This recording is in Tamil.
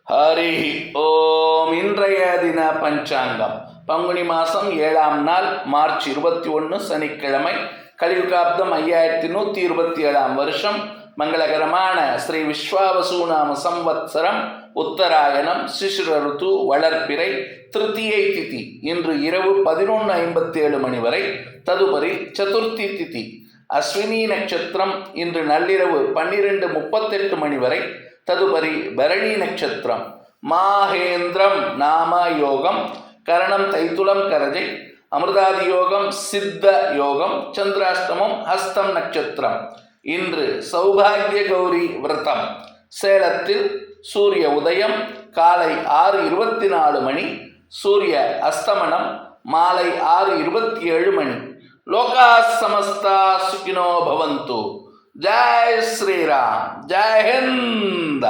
ஹரி ஓம். இன்றைய தின பஞ்சாங்கம் பங்குனி மாதம் 7ஆம் நாள் மார்ச் 21 சனிக்கிழமை. கலியுகாப்தம் 5127ஆம் வருஷம். மங்களகரமான ஸ்ரீ விஸ்வாவசூநாம சம்வத்சரம் உத்தராயணம் சிசிர ருத்து வளர்ப்பிறை திருத்தியை திதி இன்று இரவு 11:57 மணி வரை. ததுபரி சதுர்த்தி திதி. அஸ்வினி நட்சத்திரம் இன்று நள்ளிரவு 12:38 மணி வரை. ததுபரி பரணி நட்சத்திரம். மாஹேந்திரம் நாம யோகம். கரணம் தைத்துளம் கரஜை. அமிர்தாதி யோகம் சித்த யோகம். சந்திராஷ்டமம் ஹஸ்தம் நட்சத்திரம். இன்று சௌபாகிய கௌரி விரதம். சேலத்தில் சூரிய உதயம் காலை 6:24 மணி. சூரிய அஸ்தமனம் மாலை 6:27 மணி. லோகா சமஸ்தா சுகினோ பவந்து. ஜெய் ஸ்ரீராம். ஜெய் ஹிந்த்.